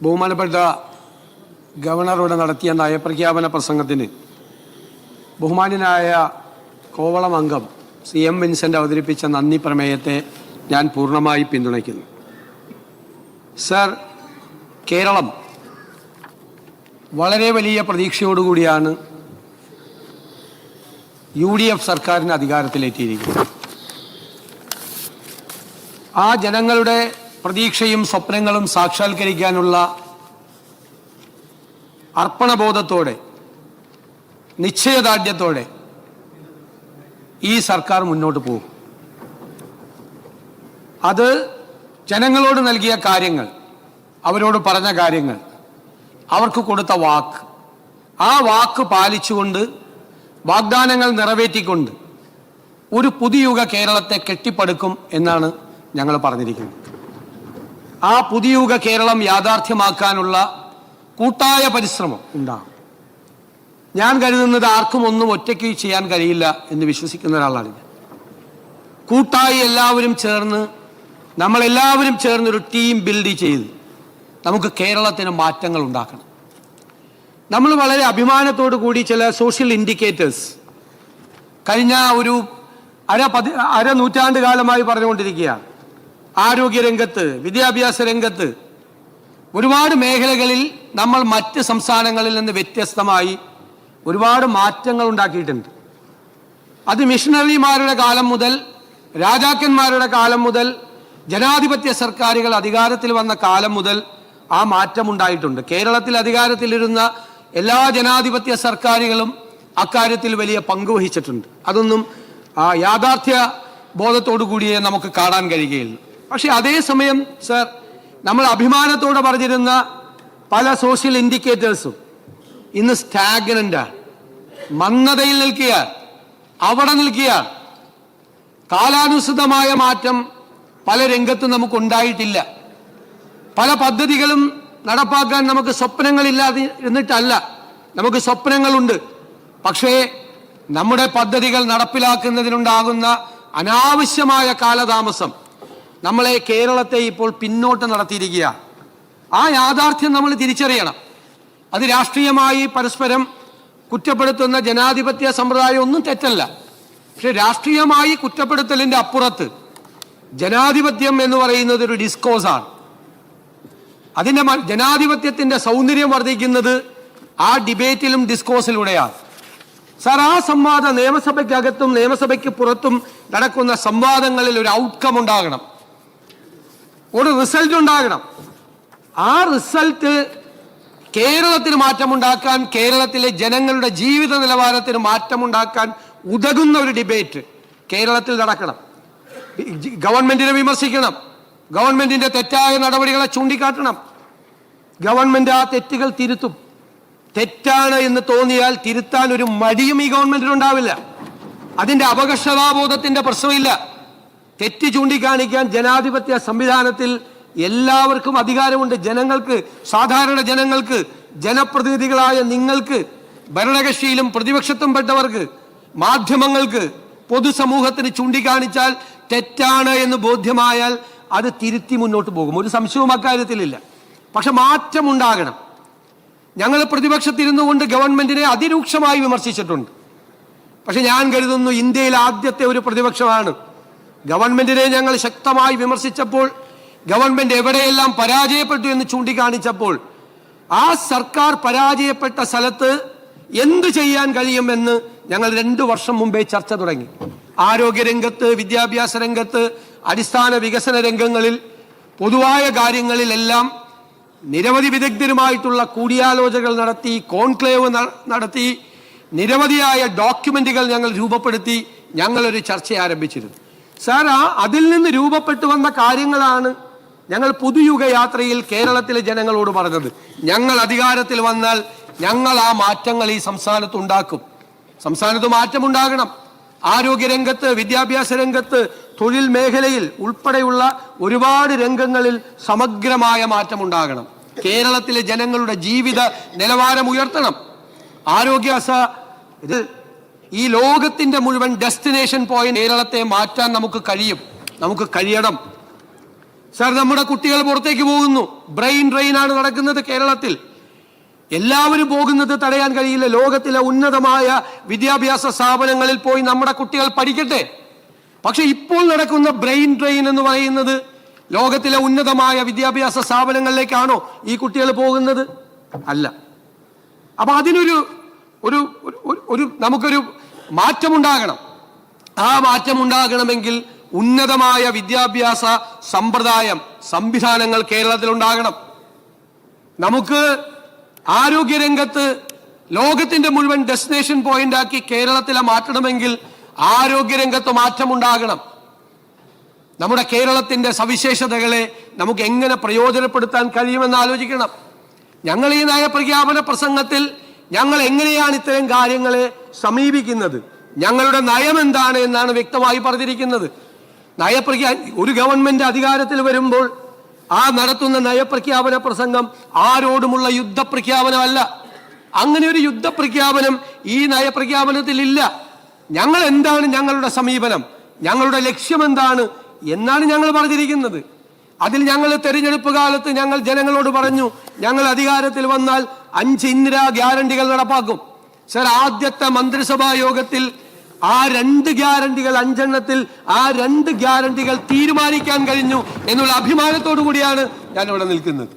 ബഹുമാനപ്പെട്ട ഗവർണറോട് നടത്തിയ നയപ്രഖ്യാപന പ്രസംഗത്തിന് ബഹുമാന്യനായ കോവളം അംഗം CM വിൻസെൻ്റ് അവതരിപ്പിച്ച നന്ദി പ്രമേയത്തെ ഞാൻ പൂർണ്ണമായി പിന്തുണയ്ക്കുന്നു. സർ, കേരളം വളരെ വലിയ പ്രതീക്ഷയോടുകൂടിയാണ് UDF സർക്കാരിന് അധികാരത്തിലെത്തിയിരിക്കുന്നത്. ആ ജനങ്ങളുടെ പ്രതീക്ഷയും സ്വപ്നങ്ങളും സാക്ഷാത്കരിക്കാനുള്ള അർപ്പണബോധത്തോടെ, നിശ്ചയദാർഢ്യത്തോടെ ഈ സർക്കാർ മുന്നോട്ട് പോകും. അത് ജനങ്ങളോട് നൽകിയ കാര്യങ്ങൾ, അവരോട് പറഞ്ഞ കാര്യങ്ങൾ, അവർക്ക് കൊടുത്ത വാക്ക്, ആ വാക്ക് പാലിച്ചുകൊണ്ട്, വാഗ്ദാനങ്ങൾ നിറവേറ്റിക്കൊണ്ട് ഒരു പുതുയുഗ കേരളത്തെ കെട്ടിപ്പടുക്കും എന്നാണ് ഞങ്ങൾ പറഞ്ഞിരിക്കുന്നത്. ആ പുതുയുഗ കേരളം യാഥാർത്ഥ്യമാക്കാനുള്ള കൂട്ടായ പരിശ്രമം ഉണ്ടാകും. ഞാൻ കരുതുന്നത് ആർക്കും ഒന്നും ഒറ്റയ്ക്ക് ചെയ്യാൻ കഴിയില്ല എന്ന് വിശ്വസിക്കുന്ന ഒരാളാണ് ഞാൻ. കൂട്ടായി എല്ലാവരും ചേർന്ന്, നമ്മളെല്ലാവരും ചേർന്നൊരു ടീം ബിൽഡ് ചെയ്ത് നമുക്ക് കേരളത്തിന് മാറ്റങ്ങൾ ഉണ്ടാക്കണം. നമ്മൾ വളരെ അഭിമാനത്തോടു കൂടി ചില സോഷ്യൽ ഇൻഡിക്കേറ്റേഴ്സ് കഴിഞ്ഞ ഒരു അര നൂറ്റാണ്ട് കാലമായി പറഞ്ഞുകൊണ്ടിരിക്കുകയാണ്. ആരോഗ്യരംഗത്ത്, വിദ്യാഭ്യാസ രംഗത്ത്, ഒരുപാട് മേഖലകളിൽ നമ്മൾ മറ്റ് സംസ്ഥാനങ്ങളിൽ നിന്ന് വ്യത്യസ്തമായി ഒരുപാട് മാറ്റങ്ങൾ ഉണ്ടാക്കിയിട്ടുണ്ട്. അത് മിഷണറിമാരുടെ കാലം മുതൽ, രാജാക്കന്മാരുടെ കാലം മുതൽ, ജനാധിപത്യ സർക്കാരുകൾ അധികാരത്തിൽ വന്ന കാലം മുതൽ ആ മാറ്റം ഉണ്ടായിട്ടുണ്ട്. കേരളത്തിൽ അധികാരത്തിലിരുന്ന എല്ലാ ജനാധിപത്യ സർക്കാരുകളും അക്കാര്യത്തിൽ വലിയ പങ്ക് വഹിച്ചിട്ടുണ്ട്. അതൊന്നും യാഥാർത്ഥ്യ ബോധത്തോടു കൂടിയേ നമുക്ക് കാണാൻ കഴിയുകയുള്ളൂ. പക്ഷെ അതേസമയം സർ, നമ്മൾ അഭിമാനത്തോടെ പറഞ്ഞിരുന്ന പല സോഷ്യൽ ഇൻഡിക്കേറ്റേഴ്സും ഇന്ന് സ്റ്റാഗ്നന്റാണ്, മന്ദതയിൽ നിൽക്കുകയാണ്, അവിടെ നിൽക്കുകയാണ്. കാലാനുസൃതമായ മാറ്റം പല രംഗത്തും നമുക്കുണ്ടായിട്ടില്ല. പല പദ്ധതികളും നടപ്പാക്കാൻ നമുക്ക് സ്വപ്നങ്ങളില്ലാതെ ഇരുന്നിട്ടല്ല, നമുക്ക് സ്വപ്നങ്ങളുണ്ട്. പക്ഷേ നമ്മുടെ പദ്ധതികൾ നടപ്പിലാക്കുന്നതിനുണ്ടാകുന്ന അനാവശ്യമായ കാലതാമസം നമ്മളെ, കേരളത്തെ ഇപ്പോൾ പിന്നോട്ട് നടത്തിയിരിക്കുകയാണ്. ആ യാഥാർത്ഥ്യം നമ്മൾ തിരിച്ചറിയണം. അത് രാഷ്ട്രീയമായി പരസ്പരം കുറ്റപ്പെടുത്തുന്ന ജനാധിപത്യ സമ്പ്രദായം ഒന്നും തെറ്റല്ല. പക്ഷെ രാഷ്ട്രീയമായി കുറ്റപ്പെടുത്തലിൻ്റെ അപ്പുറത്ത് ജനാധിപത്യം എന്ന് പറയുന്നത് ഒരു ഡിസ്കോസാണ്. അതിൻ്റെ ജനാധിപത്യത്തിൻ്റെ സൗന്ദര്യം വർദ്ധിക്കുന്നത് ആ ഡിബേറ്റിലും ഡിസ്കോസിലൂടെയാണ്. സാർ, ആ സംവാദം നിയമസഭയ്ക്കകത്തും നിയമസഭയ്ക്ക് പുറത്തും നടക്കുന്ന സംവാദങ്ങളിൽ ഒരു ഔട്ട്കം ഉണ്ടാകണം, ഒരു റിസൾട്ട് ഉണ്ടാകണം. ആ റിസൾട്ട് കേരളത്തിന് മാറ്റമുണ്ടാക്കാൻ, കേരളത്തിലെ ജനങ്ങളുടെ ജീവിത നിലവാരത്തിന് മാറ്റമുണ്ടാക്കാൻ ഉതകുന്ന ഒരു ഡിബേറ്റ് കേരളത്തിൽ നടക്കണം. ഗവൺമെന്റിനെ വിമർശിക്കണം, ഗവൺമെന്റിന്റെ തെറ്റായ നടപടികളെ ചൂണ്ടിക്കാട്ടണം. ഗവൺമെന്റ് ആ തെറ്റുകൾ തിരുത്തും. തെറ്റാണ് എന്ന് തോന്നിയാൽ തിരുത്താൻ ഒരു മടിയും ഈ ഗവൺമെന്റിനുണ്ടാവില്ല. അതിന്റെ അപകർഷതാബോധത്തിന്റെ പ്രശ്നമില്ല. തെറ്റ് ചൂണ്ടിക്കാണിക്കാൻ ജനാധിപത്യ സംവിധാനത്തിൽ എല്ലാവർക്കും അധികാരമുണ്ട്. ജനങ്ങൾക്ക്, സാധാരണ ജനങ്ങൾക്ക്, ജനപ്രതിനിധികളായ നിങ്ങൾക്ക്, ഭരണകക്ഷിയിലും പ്രതിപക്ഷത്തും പെട്ടവർക്ക്, മാധ്യമങ്ങൾക്ക്, പൊതുസമൂഹത്തിന് ചൂണ്ടിക്കാണിച്ചാൽ തെറ്റാണ് എന്ന് ബോധ്യമായാൽ അത് തിരുത്തി മുന്നോട്ട് പോകും. ഒരു സംശയവും അക്കാര്യത്തിലില്ല. പക്ഷെ മാറ്റമുണ്ടാകണം. ഞങ്ങൾ പ്രതിപക്ഷത്തിരുന്നു കൊണ്ട് ഗവൺമെന്റിനെ അതിരൂക്ഷമായി വിമർശിച്ചിട്ടുണ്ട്. പക്ഷെ ഞാൻ കരുതുന്നു ഇന്ത്യയിൽ ആദ്യത്തെ ഒരു പ്രതിപക്ഷമാണ്. ഗവൺമെന്റിനെ ഞങ്ങൾ ശക്തമായി വിമർശിച്ചപ്പോൾ, ഗവൺമെന്റ് എവിടെയെല്ലാം പരാജയപ്പെട്ടു എന്ന് ചൂണ്ടിക്കാണിച്ചപ്പോൾ, ആ സർക്കാർ പരാജയപ്പെട്ട സ്ഥലത്ത് എന്തു ചെയ്യാൻ കഴിയുമെന്ന് ഞങ്ങൾ 2 വർഷം മുമ്പേ ചർച്ച തുടങ്ങി. ആരോഗ്യരംഗത്ത്, വിദ്യാഭ്യാസ രംഗത്ത്, അടിസ്ഥാന വികസന രംഗങ്ങളിൽ, പൊതുവായ കാര്യങ്ങളിലെല്ലാം നിരവധി വിദഗ്ധരുമായിട്ടുള്ള കൂടിയാലോചനകൾ നടത്തി, കോൺക്ലേവ് നടത്തി, നിരവധിയായ ഡോക്യുമെന്റുകൾ ഞങ്ങൾ രൂപപ്പെടുത്തി ഞങ്ങളൊരു ചർച്ച ആരംഭിച്ചിരുന്നു. സാർ, അതിൽ നിന്ന് രൂപപ്പെട്ടു വന്ന കാര്യങ്ങളാണ് ഞങ്ങൾ പുതുയുഗ യാത്രയിൽ കേരളത്തിലെ ജനങ്ങളോട് പറഞ്ഞത്. ഞങ്ങൾ അധികാരത്തിൽ വന്നാൽ ഞങ്ങൾ ആ മാറ്റങ്ങൾ ഈ സംസ്ഥാനത്ത് ഉണ്ടാക്കും. സംസ്ഥാനത്ത് മാറ്റമുണ്ടാകണം. ആരോഗ്യരംഗത്ത്, വിദ്യാഭ്യാസ രംഗത്ത്, തൊഴിൽ മേഖലയിൽ ഉൾപ്പെടെയുള്ള ഒരുപാട് രംഗങ്ങളിൽ സമഗ്രമായ മാറ്റമുണ്ടാകണം. കേരളത്തിലെ ജനങ്ങളുടെ ജീവിത നിലവാരം ഉയർത്തണം. ഇത് ഈ ലോകത്തിന്റെ മുഴുവൻ ഡെസ്റ്റിനേഷൻ പോയിന്റ് കേരളത്തെ മാറ്റാൻ നമുക്ക് കഴിയും, നമുക്ക് കഴിയണം. സാർ, നമ്മുടെ കുട്ടികൾ പുറത്തേക്ക് പോകുന്നു. ബ്രെയിൻ ഡ്രെയിൻ ആണ് നടക്കുന്നത് കേരളത്തിൽ. എല്ലാവരും പോകുന്നത് തടയാൻ കഴിയില്ല. ലോകത്തിലെ ഉന്നതമായ വിദ്യാഭ്യാസ സ്ഥാപനങ്ങളിൽ പോയി നമ്മുടെ കുട്ടികൾ പഠിക്കട്ടെ. പക്ഷെ ഇപ്പോൾ നടക്കുന്ന ബ്രെയിൻ ഡ്രെയിൻ എന്ന് പറയുന്നത് ലോകത്തിലെ ഉന്നതമായ വിദ്യാഭ്യാസ സ്ഥാപനങ്ങളിലേക്കാണോ ഈ കുട്ടികൾ പോകുന്നത്? അല്ല. അപ്പൊ അതിനൊരു ഒരു ഒരു നമുക്കൊരു മാറ്റമുണ്ടാകണം. ആ മാറ്റം ഉണ്ടാകണമെങ്കിൽ ഉന്നതമായ വിദ്യാഭ്യാസ സമ്പ്രദായം, സംവിധാനങ്ങൾ കേരളത്തിൽ ഉണ്ടാകണം. നമുക്ക് ആരോഗ്യരംഗത്ത് ലോകത്തിന്റെ മുഴുവൻ ഡെസ്റ്റിനേഷൻ പോയിന്റ് ആക്കി കേരളത്തിലെ മാറ്റണമെങ്കിൽ ആരോഗ്യരംഗത്ത് മാറ്റമുണ്ടാകണം. നമ്മുടെ കേരളത്തിന്റെ സവിശേഷതകളെ നമുക്ക് എങ്ങനെ പ്രയോജനപ്പെടുത്താൻ കഴിയുമെന്ന് ആലോചിക്കണം. ഞങ്ങൾ ഈ നയപ്രഖ്യാപന പ്രസംഗത്തിൽ ഞങ്ങൾ എങ്ങനെയാണ് ഇത്തരം കാര്യങ്ങളെ സമീപിക്കുന്നത്, ഞങ്ങളുടെ നയം എന്താണ് എന്നാണ് വ്യക്തമായി പറഞ്ഞിരിക്കുന്നത്. ഒരു ഗവൺമെന്റ് അധികാരത്തിൽ വരുമ്പോൾ ആ നടത്തുന്ന നയപ്രഖ്യാപന പ്രസംഗം ആരോടുമുള്ള യുദ്ധപ്രഖ്യാപനമല്ല. അങ്ങനെ ഒരു യുദ്ധപ്രഖ്യാപനം ഈ നയപ്രഖ്യാപനത്തിൽ ഇല്ല. ഞങ്ങൾ എന്താണ് ഞങ്ങളുടെ സമീപനം, ഞങ്ങളുടെ ലക്ഷ്യം എന്താണ് എന്നാണ് ഞങ്ങൾ പറഞ്ഞിരിക്കുന്നത്. അതിൽ ഞങ്ങൾ തെരഞ്ഞെടുപ്പ് കാലത്ത് ഞങ്ങൾ ജനങ്ങളോട് പറഞ്ഞു, ഞങ്ങൾ അധികാരത്തിൽ വന്നാൽ 5 ഇന്ദിരാ ഗ്യാരണ്ടികൾ നടപ്പാക്കും. സർ, ആദ്യത്തെ മന്ത്രിസഭാ യോഗത്തിൽ ആ 2 ഗ്യാരണ്ടികൾ, 5 എണ്ണത്തിൽ ആ 2 ഗ്യാരണ്ടികൾ തീരുമാനിക്കാൻ കഴിഞ്ഞു എന്നുള്ള അഭിമാനത്തോടു കൂടിയാണ് ഞാൻ ഇവിടെ നിൽക്കുന്നത്.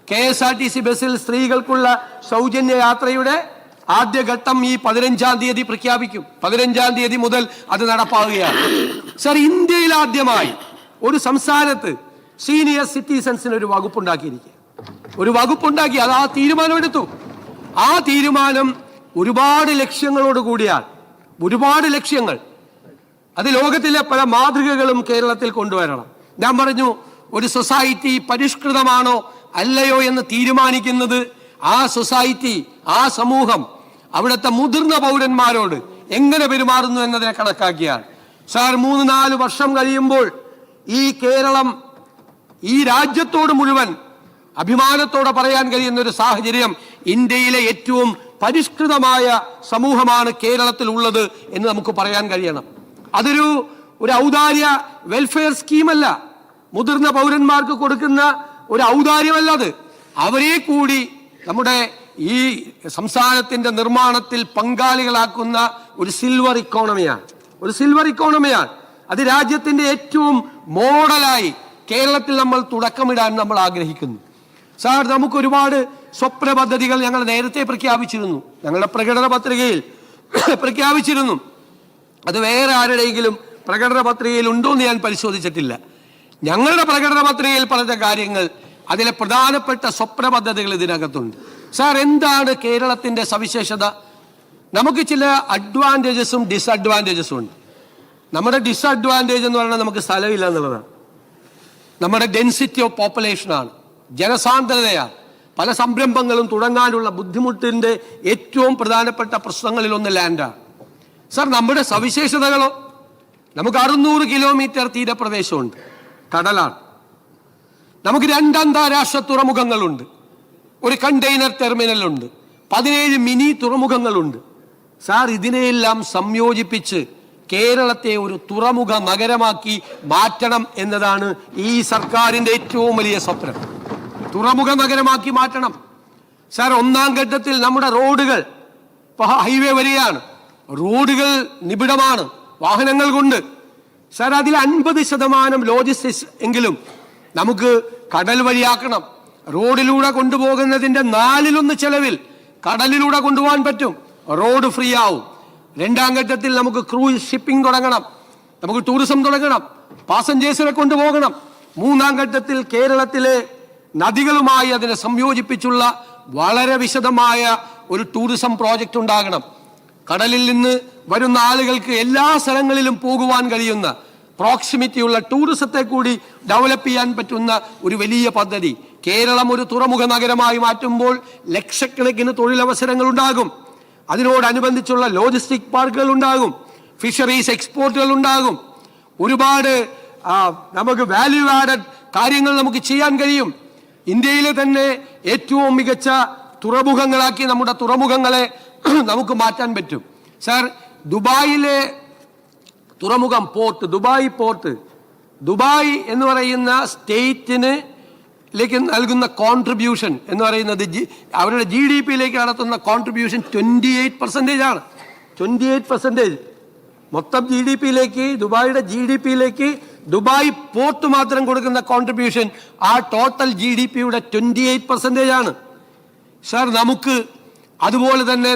KSRTC ബസ്സിൽ സ്ത്രീകൾക്കുള്ള സൗജന്യ യാത്രയുടെ ആദ്യഘട്ടം ഈ 15-ാം തീയതി പ്രഖ്യാപിക്കും. 15-ാം തീയതി മുതൽ അത് നടപ്പാവുകയാണ്. സർ, ഇന്ത്യയിൽ ആദ്യമായി ഒരു സംസ്ഥാനത്ത് സീനിയർ സിറ്റിസൺസിന് ഒരു വകുപ്പുണ്ടാക്കിയിരിക്കുക. ഒരു വകുപ്പുണ്ടാക്കി, അത് ആ തീരുമാനമെടുത്തു. ആ തീരുമാനം ഒരുപാട് ലക്ഷ്യങ്ങളോട് കൂടിയാണ്. ഒരുപാട് ലക്ഷ്യങ്ങൾ. അത് ലോകത്തിലെ പല മാതൃകകളും കേരളത്തിൽ കൊണ്ടുവരണം. ഞാൻ പറഞ്ഞു, ഒരു സൊസൈറ്റി പരിഷ്കൃതമാണോ അല്ലയോ എന്ന് തീരുമാനിക്കുന്നത് ആ സൊസൈറ്റി, ആ സമൂഹം അവിടുത്തെ മുതിർന്ന പൗരന്മാരോട് എങ്ങനെ പെരുമാറുന്നു എന്നതിനെ കണക്കാക്കിയാണ്. സാർ, 3-4 വർഷം കഴിയുമ്പോൾ ഈ കേരളം ഈ രാജ്യത്തോട് മുഴുവൻ അഭിമാനത്തോടെ പറയാൻ കഴിയുന്ന ഒരു സാഹചര്യം, ഇന്ത്യയിലെ ഏറ്റവും പരിഷ്കൃതമായ സമൂഹമാണ് കേരളത്തിൽ ഉള്ളത് എന്ന് നമുക്ക് പറയാൻ കഴിയണം. അതൊരു ഔദാര്യ വെൽഫെയർ സ്കീമല്ല, മുതിർന്ന പൗരന്മാർക്ക് കൊടുക്കുന്ന ഒരു ഔദാര്യമല്ല. അത് അവരെ കൂടി നമ്മുടെ ഈ സംസ്ഥാനത്തിന്റെ നിർമ്മാണത്തിൽ പങ്കാളികളാക്കുന്ന ഒരു സിൽവർ ഇക്കോണമിയാണ്. ഒരു സിൽവർ ഇക്കോണമിയാണ്. അത് രാജ്യത്തിന്റെ ഏറ്റവും മോഡലായി കേരളത്തിൽ നമ്മൾ തുടക്കമിടാൻ നമ്മൾ ആഗ്രഹിക്കുന്നു. സാർ, നമുക്ക് ഒരുപാട് സ്വപ്ന പദ്ധതികൾ ഞങ്ങൾ നേരത്തെ പ്രഖ്യാപിച്ചിരുന്നു, ഞങ്ങളുടെ പ്രകടന പത്രികയിൽ പ്രഖ്യാപിച്ചിരുന്നു. അത് വേറെ ആരുടെയെങ്കിലും പ്രകടന പത്രികയിൽ ഉണ്ടോ എന്ന് ഞാൻ പരിശോധിച്ചിട്ടില്ല. ഞങ്ങളുടെ പ്രകടന പത്രികയിൽ പറഞ്ഞ കാര്യങ്ങൾ, അതിലെ പ്രധാനപ്പെട്ട സ്വപ്ന പദ്ധതികൾ ഇതിനകത്തുണ്ട്. സാർ, എന്താണ് കേരളത്തിന്റെ സവിശേഷത? നമുക്ക് ചില അഡ്വാൻറ്റേജസും ഡിസഡ്വാൻറ്റേജസും ഉണ്ട്. നമ്മുടെ ഡിസഡ്വാൻറ്റേജ് എന്ന് പറഞ്ഞാൽ നമുക്ക് സ്ഥലമില്ല എന്നുള്ളതാണ്. നമ്മുടെ ഡെൻസിറ്റി ഓഫ് പോപ്പുലേഷനാണ്, ജനസാന്ദ്രതയാണ്. പല സംരംഭങ്ങളും തുടങ്ങാനുള്ള ബുദ്ധിമുട്ടിന്റെ ഏറ്റവും പ്രധാനപ്പെട്ട പ്രശ്നങ്ങളിലൊന്ന് ലാൻഡാണ്. സാർ, നമ്മുടെ സവിശേഷതകളോ? നമുക്ക് 600 കിലോമീറ്റർ തീരപ്രദേശമുണ്ട്, കടലാണ്. നമുക്ക് 2 അന്താരാഷ്ട്ര തുറമുഖങ്ങളുണ്ട്, ഒരു കണ്ടെയ്നർ ടെർമിനലുണ്ട്, 17 മിനി തുറമുഖങ്ങളുണ്ട്. സാർ, ഇതിനെയെല്ലാം സംയോജിപ്പിച്ച് കേരളത്തെ ഒരു തുറമുഖ നഗരമാക്കി മാറ്റണം എന്നതാണ് ഈ സർക്കാരിന്റെ ഏറ്റവും വലിയ സ്വപ്നം. തുറമുഖ നഗരമാക്കി മാറ്റണം. സാർ, 1-ാം ഘട്ടത്തിൽ നമ്മുടെ റോഡുകൾ, ഹൈവേ വരികയാണ്, റോഡുകൾ നിബിഡമാണ് വാഹനങ്ങൾ കൊണ്ട്. സാർ, അതിൽ 50% ലോജിസ്റ്റിക്സ് എങ്കിലും നമുക്ക് കടൽ വഴിയാക്കണം. റോഡിലൂടെ കൊണ്ടുപോകുന്നതിന്റെ 4/1 ചെലവിൽ കടലിലൂടെ കൊണ്ടുപോകാൻ പറ്റും. റോഡ് ഫ്രീ ആവും. 2-ാം ഘട്ടത്തിൽ നമുക്ക് ക്രൂയിസ് ഷിപ്പിംഗ് തുടങ്ങണം, നമുക്ക് ടൂറിസം തുടങ്ങണം, പാസഞ്ചേഴ്സിനെ കൊണ്ടുപോകണം. 3-ാം ഘട്ടത്തിൽ കേരളത്തിലെ നദികളുമായി അതിനെ സംയോജിപ്പിച്ചുള്ള വളരെ വിശദമായ ഒരു ടൂറിസം പ്രോജക്റ്റ് ഉണ്ടാകണം. കടലിൽ നിന്ന് വരുന്ന ആളുകൾക്ക് എല്ലാ സ്ഥലങ്ങളിലും പോകുവാൻ കഴിയുന്ന പ്രോക്സിമിറ്റിയുള്ള ടൂറിസത്തെ കൂടി ഡെവലപ്പ് ചെയ്യാൻ പറ്റുന്ന ഒരു വലിയ പദ്ധതി. കേരളം ഒരു തുറമുഖ നഗരമായി മാറ്റുമ്പോൾ ലക്ഷക്കണക്കിന് തൊഴിലവസരങ്ങൾ ഉണ്ടാകും. അതിനോടനുബന്ധിച്ചുള്ള ലോജിസ്റ്റിക് പാർക്കുകൾ ഉണ്ടാകും, ഫിഷറീസ് എക്സ്പോർട്ടുകൾ ഉണ്ടാകും. ഒരുപാട് നമുക്ക് വാല്യൂ ആഡഡ് കാര്യങ്ങൾ നമുക്ക് ചെയ്യാൻ കഴിയും. ഇന്ത്യയിലെ തന്നെ ഏറ്റവും മികച്ച തുറമുഖങ്ങളാക്കി നമ്മുടെ തുറമുഖങ്ങളെ നമുക്ക് മാറ്റാൻ പറ്റും. സാർ, ദുബായിലെ തുറമുഖം, പോർട്ട്, ദുബായ് പോർട്ട് ദുബായ് എന്ന് പറയുന്ന സ്റ്റേറ്റിന് നൽകുന്ന കോൺട്രിബ്യൂഷൻ എന്ന് പറയുന്നത് അവരുടെ GDP നടത്തുന്ന കോൺട്രിബ്യൂഷൻ 28% ആണ്. 28% മൊത്തം GDP ദുബായിയുടെ GDP ദുബായ് പോർട്ട് മാത്രം കൊടുക്കുന്ന കോൺട്രിബ്യൂഷൻ ആ ടോട്ടൽ GDP യുടെ 28% ആണ്. സർ, നമുക്ക് അതുപോലെ തന്നെ